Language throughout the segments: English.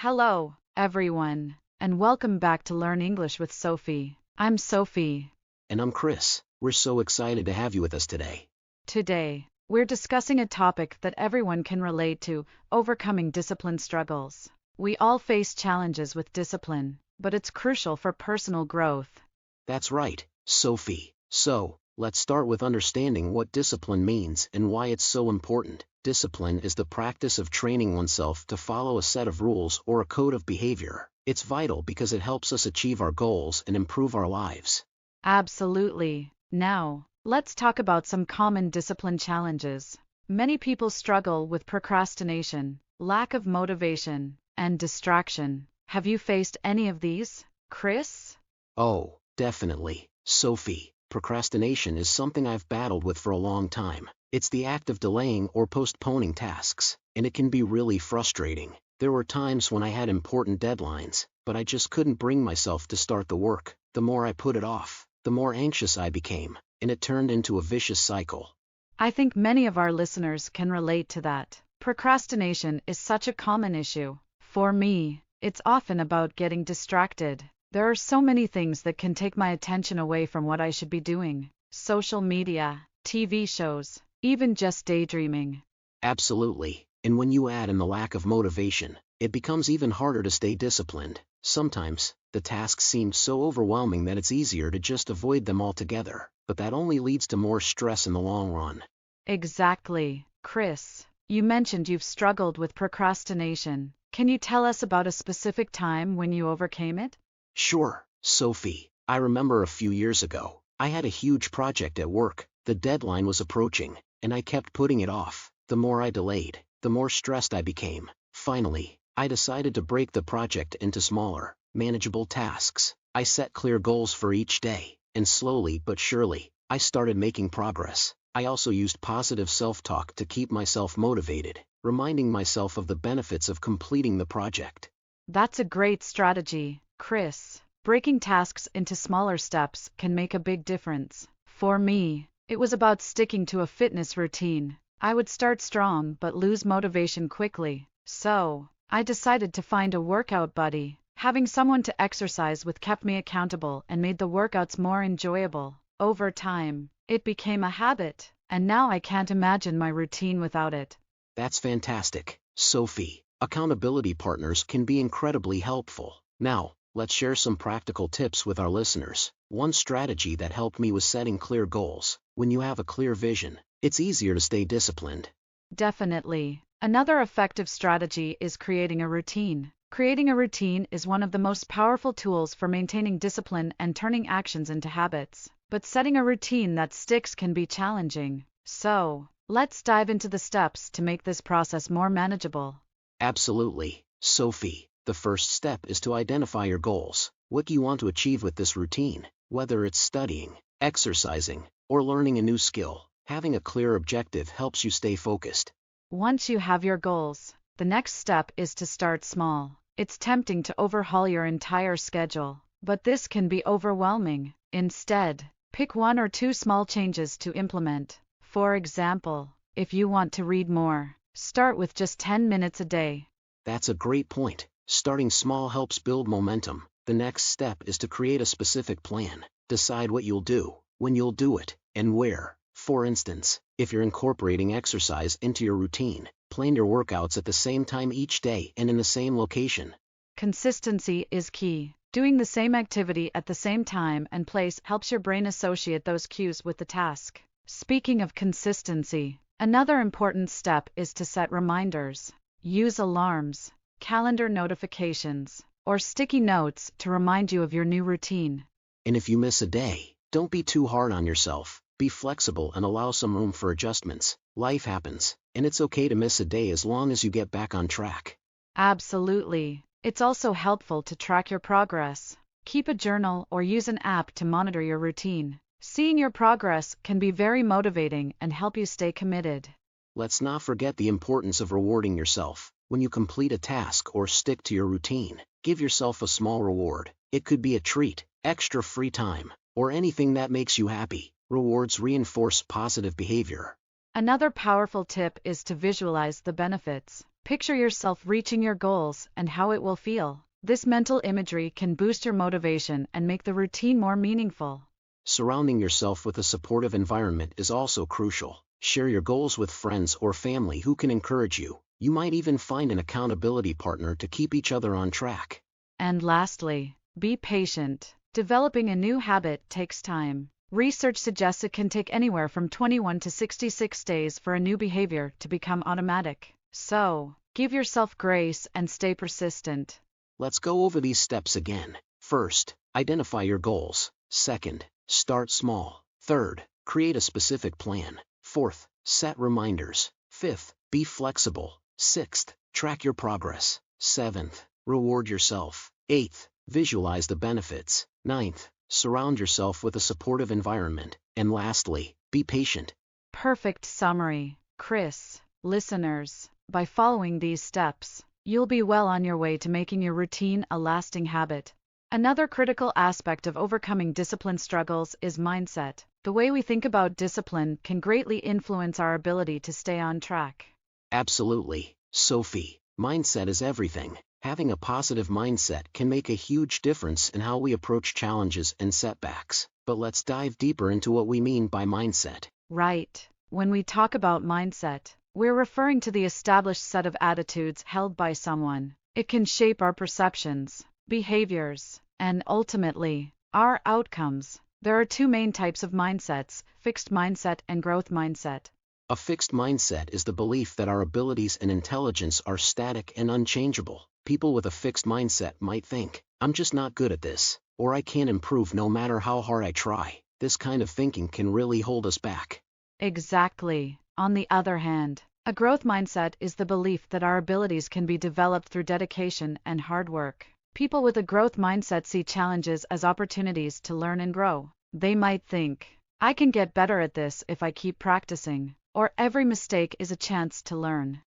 Hello, everyone, and welcome back to Learn English with Sophie. I'm Sophie. And I'm Chris. We're so excited to have you with us today. Today, we're discussing a topic that everyone can relate to: overcoming discipline struggles. We all face challenges with discipline, but it's crucial for personal growth. That's right, Sophie. So, let's start with understanding what discipline means and why it's so important. Discipline is the practice of training oneself to follow a set of rules or a code of behavior. It's vital because it helps us achieve our goals and improve our lives. Absolutely. Now, let's talk about some common discipline challenges. Many people struggle with procrastination, lack of motivation, and distraction. Have you faced any of these, Chris? Oh, definitely, Sophie. Procrastination is something I've battled with for a long time. It's the act of delaying or postponing tasks, and it can be really frustrating. There were times when I had important deadlines, but I just couldn't bring myself to start the work. The more I put it off, the more anxious I became, and it turned into a vicious cycle. I think many of our listeners can relate to that. Procrastination is such a common issue. For me, it's often about getting distracted. There are so many things that can take my attention away from what I should be doing: social media, TV shows, even just daydreaming. Absolutely, and when you add in the lack of motivation, it becomes even harder to stay disciplined. Sometimes, the tasks seem so overwhelming that it's easier to just avoid them altogether, but that only leads to more stress in the long run. Exactly. Chris, you mentioned you've struggled with procrastination. Can you tell us about a specific time when you overcame it? Sure, Sophie. I remember a few years ago, I had a huge project at work. The deadline was approaching, and I kept putting it off. The more I delayed, the more stressed I became. Finally, I decided to break the project into smaller, manageable tasks. I set clear goals for each day, and slowly but surely, I started making progress. I also used positive self-talk to keep myself motivated, reminding myself of the benefits of completing the project. That's a great strategy, Chris. Breaking tasks into smaller steps can make a big difference. For me, it was about sticking to a fitness routine. I would start strong but lose motivation quickly. So, I decided to find a workout buddy. Having someone to exercise with kept me accountable and made the workouts more enjoyable. Over time, it became a habit, and now I can't imagine my routine without it. That's fantastic, Sophie. Accountability partners can be incredibly helpful. Now, let's share some practical tips with our listeners. One strategy that helped me was setting clear goals. When you have a clear vision, it's easier to stay disciplined. Definitely. Another effective strategy is creating a routine. Creating a routine is one of the most powerful tools for maintaining discipline and turning actions into habits. But setting a routine that sticks can be challenging. So, let's dive into the steps to make this process more manageable. Absolutely, Sophie. The first step is to identify your goals. What do you want to achieve with this routine? Whether it's studying, exercising, or learning a new skill, having a clear objective helps you stay focused. Once you have your goals, the next step is to start small. It's tempting to overhaul your entire schedule, but this can be overwhelming. Instead, pick one or two small changes to implement. For example, if you want to read more, start with just 10 minutes a day. That's a great point. Starting small helps build momentum. The next step is to create a specific plan. Decide what you'll do, when you'll do it, and where. For instance, if you're incorporating exercise into your routine, plan your workouts at the same time each day and in the same location. Consistency is key. Doing the same activity at the same time and place helps your brain associate those cues with the task. Speaking of consistency, another important step is to set reminders. Use alarms, calendar notifications, or sticky notes to remind you of your new routine. And if you miss a day, don't be too hard on yourself. Be flexible and allow some room for adjustments. Life happens, and it's okay to miss a day as long as you get back on track. Absolutely. It's also helpful to track your progress. Keep a journal or use an app to monitor your routine. Seeing your progress can be very motivating and help you stay committed. Let's not forget the importance of rewarding yourself. When you complete a task or stick to your routine, give yourself a small reward. It could be a treat, extra free time, or anything that makes you happy. Rewards reinforce positive behavior. Another powerful tip is to visualize the benefits. Picture yourself reaching your goals and how it will feel. This mental imagery can boost your motivation and make the routine more meaningful. Surrounding yourself with a supportive environment is also crucial. Share your goals with friends or family who can encourage you. You might even find an accountability partner to keep each other on track. And lastly, be patient. Developing a new habit takes time. Research suggests it can take anywhere from 21 to 66 days for a new behavior to become automatic. So, give yourself grace and stay persistent. Let's go over these steps again. First, identify your goals. Second, start small. Third, create a specific plan. Fourth, set reminders. Fifth, be flexible. Sixth, track your progress. Seventh, reward yourself. Eighth, visualize the benefits. Ninth, surround yourself with a supportive environment. And lastly, be patient. Perfect summary, Chris. Listeners, by following these steps, you'll be well on your way to making your routine a lasting habit. Another critical aspect of overcoming discipline struggles is mindset. The way we think about discipline can greatly influence our ability to stay on track. Absolutely, Sophie. Mindset is everything. Having a positive mindset can make a huge difference in how we approach challenges and setbacks. But let's dive deeper into what we mean by mindset. Right. When we talk about mindset, we're referring to the established set of attitudes held by someone. It can shape our perceptions, behaviors, and ultimately, our outcomes. There are two main types of mindsets: fixed mindset and growth mindset. A fixed mindset is the belief that our abilities and intelligence are static and unchangeable. People with a fixed mindset might think, I'm just not good at this, or I can't improve no matter how hard I try. This kind of thinking can really hold us back. Exactly. On the other hand, a growth mindset is the belief that our abilities can be developed through dedication and hard work. People with a growth mindset see challenges as opportunities to learn and grow. They might think, I can get better at this if I keep practicing, or every mistake is a chance to learn.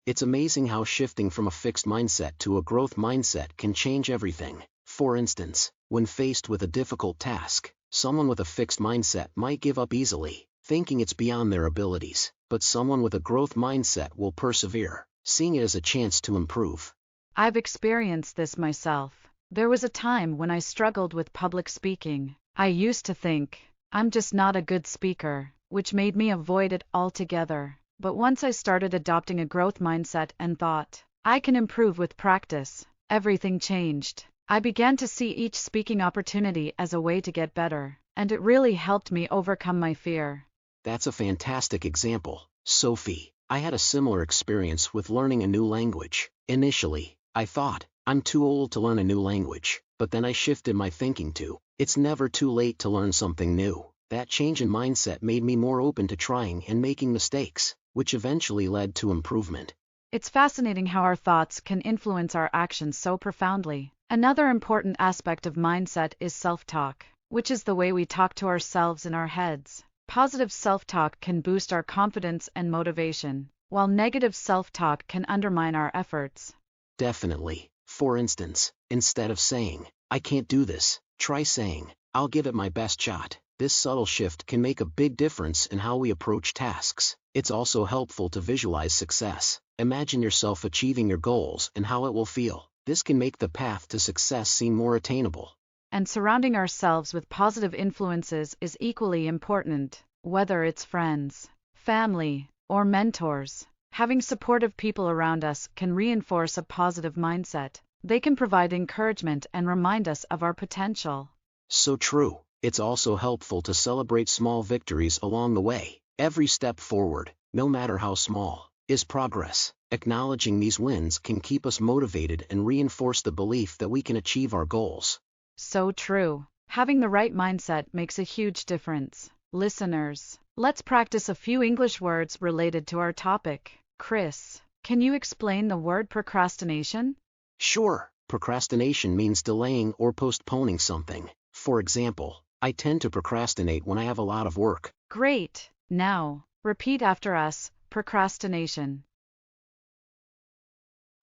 It's amazing how shifting from a fixed mindset to a growth mindset can change everything. For instance, when faced with a difficult task, someone with a fixed mindset might give up easily, thinking it's beyond their abilities, but someone with a growth mindset will persevere, seeing it as a chance to improve. I've experienced this myself. There was a time when I struggled with public speaking. I used to think, I'm just not a good speaker, which made me avoid it altogether. But once I started adopting a growth mindset and thought, I can improve with practice, everything changed. I began to see each speaking opportunity as a way to get better, and it really helped me overcome my fear. That's a fantastic example, Sophie. I had a similar experience with learning a new language. Initially, I thought, I'm too old to learn a new language, but then I shifted my thinking to, it's never too late to learn something new. That change in mindset made me more open to trying and making mistakes, which eventually led to improvement. It's fascinating how our thoughts can influence our actions so profoundly. Another important aspect of mindset is self-talk, which is the way we talk to ourselves in our heads. Positive self-talk can boost our confidence and motivation, while negative self-talk can undermine our efforts. Definitely. For instance, instead of saying, I can't do this, try saying, I'll give it my best shot. This subtle shift can make a big difference in how we approach tasks. It's also helpful to visualize success. Imagine yourself achieving your goals and how it will feel. This can make the path to success seem more attainable. And surrounding ourselves with positive influences is equally important, whether it's friends, family, or mentors. Having supportive people around us can reinforce a positive mindset. They can provide encouragement and remind us of our potential. So true. It's also helpful to celebrate small victories along the way. Every step forward, no matter how small, is progress. Acknowledging these wins can keep us motivated and reinforce the belief that we can achieve our goals. So true. Having the right mindset makes a huge difference. Listeners, let's practice a few English words related to our topic. Chris, can you explain the word procrastination? Sure. Procrastination means delaying or postponing something. For example, I tend to procrastinate when I have a lot of work. Great. Now, repeat after us. Procrastination.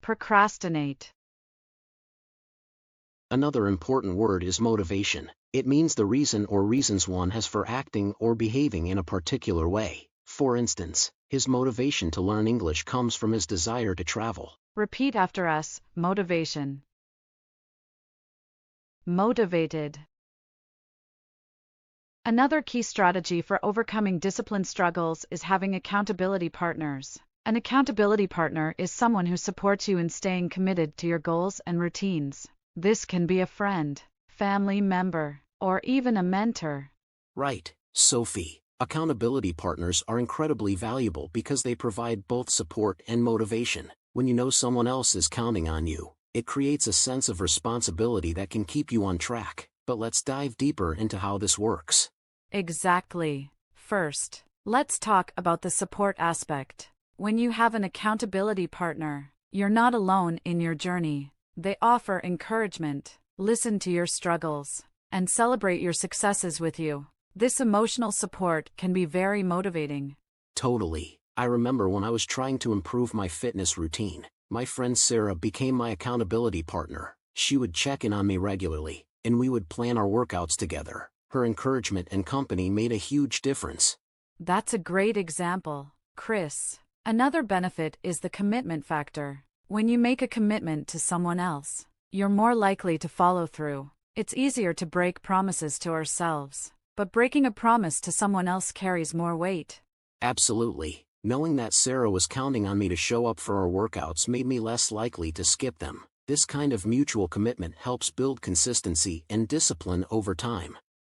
Procrastinate. Another important word is motivation. It means the reason or reasons one has for acting or behaving in a particular way. For instance, His motivation to learn English comes from his desire to travel. Repeat after us, motivation. Motivated. Another key strategy for overcoming discipline struggles is having accountability partners. An accountability partner is someone who supports you in staying committed to your goals and routines. This can be a friend, family member, or even a mentor. Right, Sophie. Accountability partners are incredibly valuable because they provide both support and motivation. When you know someone else is counting on you, it creates a sense of responsibility that can keep you on track. But let's dive deeper into how this works. Exactly. First, let's talk about the support aspect. When you have an accountability partner, you're not alone in your journey. They offer encouragement, listen to your struggles, and celebrate your successes with you. This emotional support can be very motivating. Totally. I remember when I was trying to improve my fitness routine, my friend Sarah became my accountability partner. She would check in on me regularly, and we would plan our workouts together. Her encouragement and company made a huge difference. That's a great example, Chris. Another benefit is the commitment factor. When you make a commitment to someone else, you're more likely to follow through. It's easier to break promises to ourselves, but breaking a promise to someone else carries more weight. Absolutely. Knowing that Sarah was counting on me to show up for our workouts made me less likely to skip them. This kind of mutual commitment helps build consistency and discipline over time.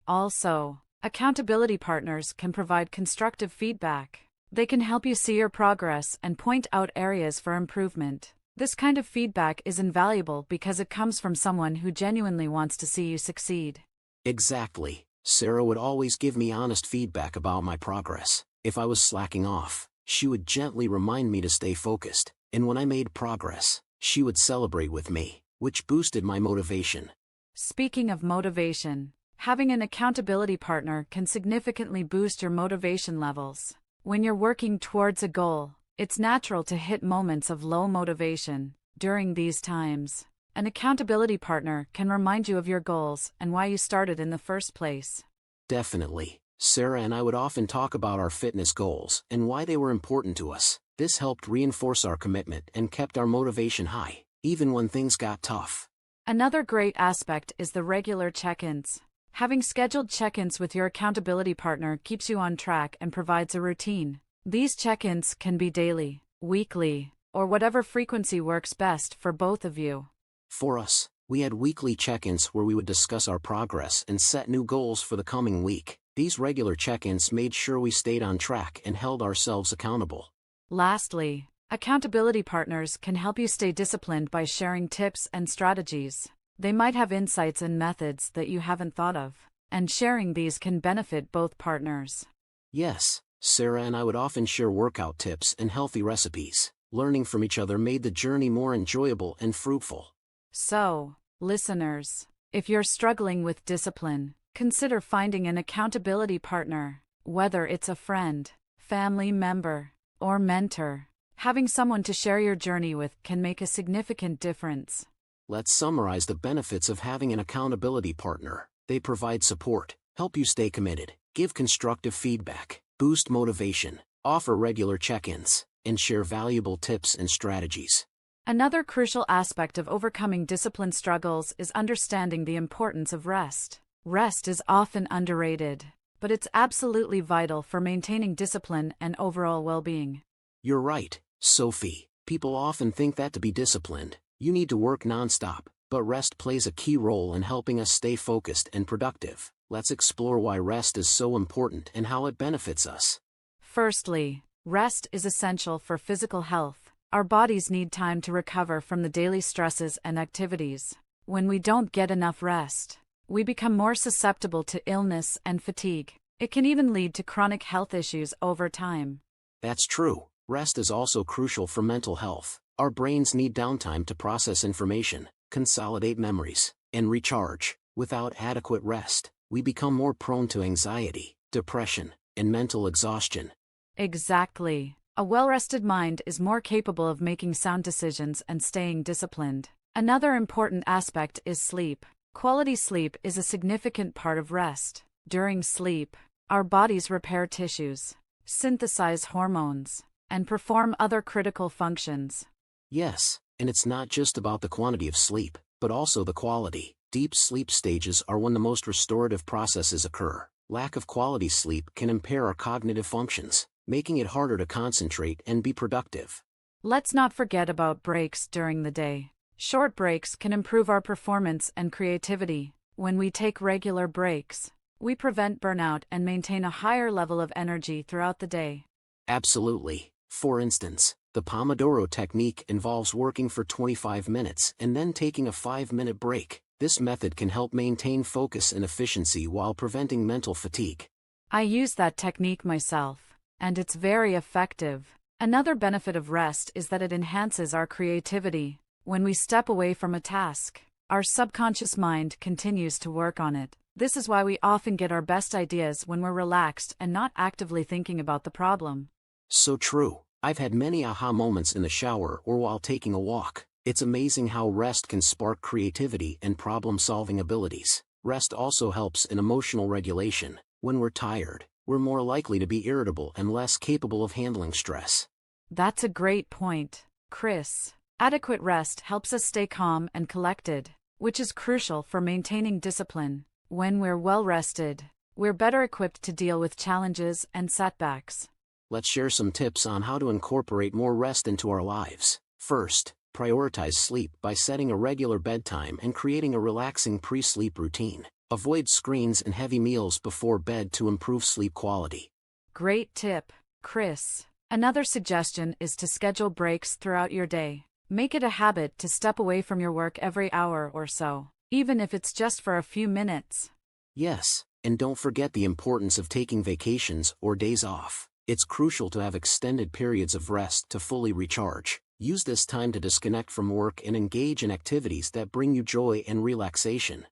Also, accountability partners can provide constructive feedback. They can help you see your progress and point out areas for improvement. This kind of feedback is invaluable because it comes from someone who genuinely wants to see you succeed. Exactly. Sarah would always give me honest feedback about my progress. If I was slacking off, she would gently remind me to stay focused, and when I made progress, she would celebrate with me, which boosted my motivation. Speaking of motivation, having an accountability partner can significantly boost your motivation levels. When you're working towards a goal, it's natural to hit moments of low motivation. During these times, an accountability partner can remind you of your goals and why you started in the first place. Definitely. Sarah and I would often talk about our fitness goals and why they were important to us. This helped reinforce our commitment and kept our motivation high, even when things got tough. Another great aspect is the regular check-ins. Having scheduled check-ins with your accountability partner keeps you on track and provides a routine. These check-ins can be daily, weekly, or whatever frequency works best for both of you. For us, we had weekly check-ins where we would discuss our progress and set new goals for the coming week. These regular check-ins made sure we stayed on track and held ourselves accountable. Lastly, accountability partners can help you stay disciplined by sharing tips and strategies. They might have insights and methods that you haven't thought of, and sharing these can benefit both partners. Yes, Sarah and I would often share workout tips and healthy recipes. Learning from each other made the journey more enjoyable and fruitful. So, listeners, if you're struggling with discipline, consider finding an accountability partner. Whether it's a friend, family member, or mentor, having someone to share your journey with can make a significant difference. Let's summarize the benefits of having an accountability partner. They provide support, help you stay committed, give constructive feedback, boost motivation, offer regular check-ins, and share valuable tips and strategies. Another crucial aspect of overcoming discipline struggles is understanding the importance of rest. Rest is often underrated, but it's absolutely vital for maintaining discipline and overall well-being. You're right, Sophie. People often think that to be disciplined, you need to work non-stop, but rest plays a key role in helping us stay focused and productive. Let's explore why rest is so important and how it benefits us. Firstly, rest is essential for physical health. Our bodies need time to recover from the daily stresses and activities. When we don't get enough rest, we become more susceptible to illness and fatigue. It can even lead to chronic health issues over time. That's true. Rest is also crucial for mental health. Our brains need downtime to process information, consolidate memories, and recharge. Without adequate rest, we become more prone to anxiety, depression, and mental exhaustion. Exactly. A well-rested mind is more capable of making sound decisions and staying disciplined. Another important aspect is sleep. Quality sleep is a significant part of rest. During sleep, our bodies repair tissues, synthesize hormones, and perform other critical functions. Yes, and it's not just about the quantity of sleep, but also the quality. Deep sleep stages are when the most restorative processes occur. Lack of quality sleep can impair our cognitive functions, making it harder to concentrate and be productive. Let's not forget about breaks during the day. Short breaks can improve our performance and creativity. When we take regular breaks, we prevent burnout and maintain a higher level of energy throughout the day. Absolutely. For instance, the Pomodoro technique involves working for 25 minutes and then taking a 5-minute break. This method can help maintain focus and efficiency while preventing mental fatigue. I use that technique myself, and it's very effective. Another benefit of rest is that it enhances our creativity. When we step away from a task, our subconscious mind continues to work on it. This is why we often get our best ideas when we're relaxed and not actively thinking about the problem. So true. I've had many aha moments in the shower or while taking a walk. It's amazing how rest can spark creativity and problem-solving abilities. Rest also helps in emotional regulation. When we're tired, we're more likely to be irritable and less capable of handling stress. That's a great point, Chris. Adequate rest helps us stay calm and collected, which is crucial for maintaining discipline. When we're well rested, we're better equipped to deal with challenges and setbacks. Let's share some tips on how to incorporate more rest into our lives. First, prioritize sleep by setting a regular bedtime and creating a relaxing pre-sleep routine. Avoid screens and heavy meals before bed to improve sleep quality. Great tip, Chris. Another suggestion is to schedule breaks throughout your day. Make it a habit to step away from your work every hour or so, even if it's just for a few minutes. Yes, and don't forget the importance of taking vacations or days off. It's crucial to have extended periods of rest to fully recharge. Use this time to disconnect from work and engage in activities that bring you joy and relaxation.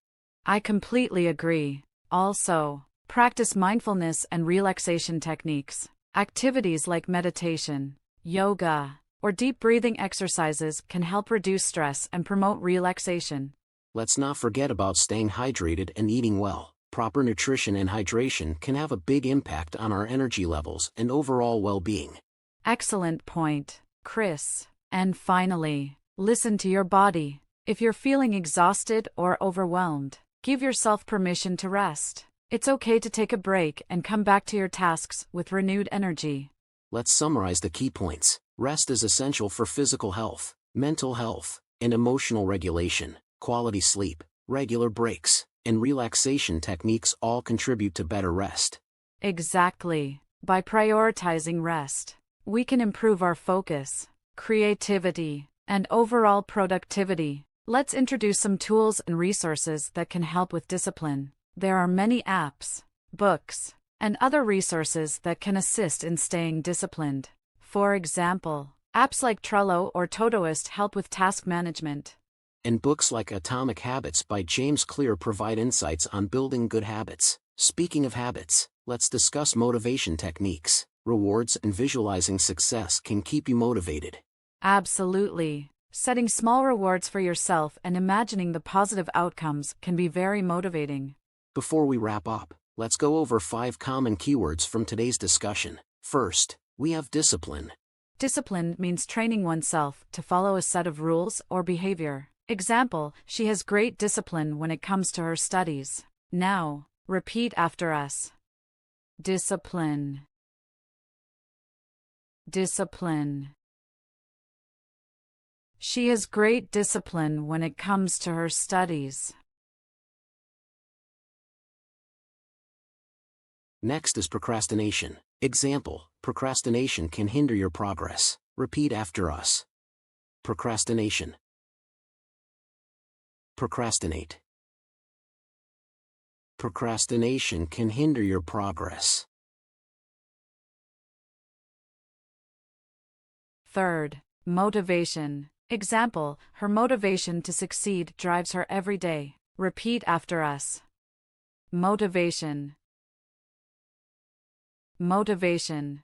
I completely agree. Also, practice mindfulness and relaxation techniques. Activities like meditation, yoga, or deep breathing exercises can help reduce stress and promote relaxation. Let's not forget about staying hydrated and eating well. Proper nutrition and hydration can have a big impact on our energy levels and overall well-being. Excellent point, Chris. And finally, listen to your body. If you're feeling exhausted or overwhelmed, give yourself permission to rest. It's okay to take a break and come back to your tasks with renewed energy. Let's summarize the key points. Rest is essential for physical health, mental health, and emotional regulation. Quality sleep, regular breaks, and relaxation techniques all contribute to better rest. Exactly. By prioritizing rest, we can improve our focus, creativity, and overall productivity. Let's introduce some tools and resources that can help with discipline. There are many apps, books, and other resources that can assist in staying disciplined. For example, apps like Trello or Todoist help with task management. And books like Atomic Habits by James Clear provide insights on building good habits. Speaking of habits, let's discuss motivation techniques. Rewards and visualizing success can keep you motivated. Absolutely. Setting small rewards for yourself and imagining the positive outcomes can be very motivating. Before we wrap up, let's go over 5 common keywords from today's discussion. First, we have discipline. Discipline means training oneself to follow a set of rules or behavior. Example, she has great discipline when it comes to her studies. Now, repeat after us. Discipline. Discipline. She has great discipline when it comes to her studies. Next is procrastination. Example, procrastination can hinder your progress. Repeat after us. Procrastination. Procrastinate. Procrastination can hinder your progress. Third, motivation. Example, her motivation to succeed drives her every day. Repeat after us. Motivation. Motivation.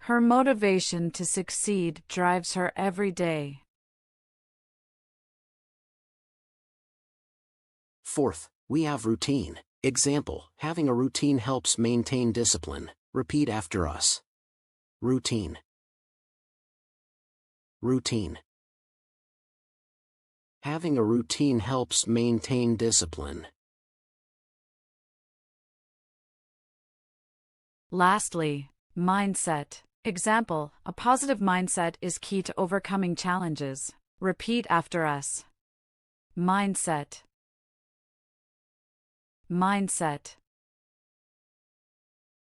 Her motivation to succeed drives her every day. Fourth, we have routine. Example, having a routine helps maintain discipline. Repeat after us. Routine. Routine. Having a routine helps maintain discipline. Lastly, mindset. Example, a positive mindset is key to overcoming challenges. Repeat after us. Mindset. Mindset.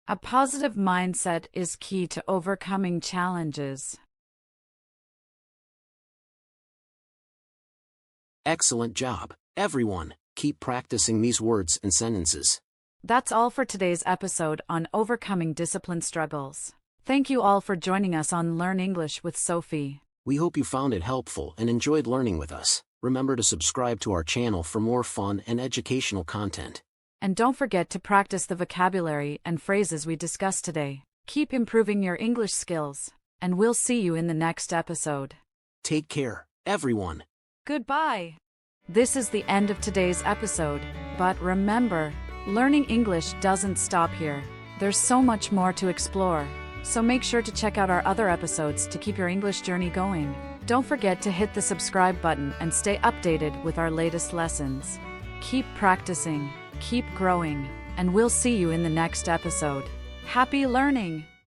A positive mindset is key to overcoming challenges. Excellent job, everyone. Keep practicing these words and sentences. That's all for today's episode on overcoming discipline struggles. Thank you all for joining us on Learn English with Sophie. We hope you found it helpful and enjoyed learning with us. Remember to subscribe to our channel for more fun and educational content. And don't forget to practice the vocabulary and phrases we discussed today. Keep improving your English skills, and we'll see you in the next episode. Take care, everyone. Goodbye. This is the end of today's episode, but remember, learning English doesn't stop here. There's so much more to explore, so make sure to check out our other episodes to keep your English journey going. Don't forget to hit the subscribe button and stay updated with our latest lessons. Keep practicing, keep growing, and we'll see you in the next episode. Happy learning!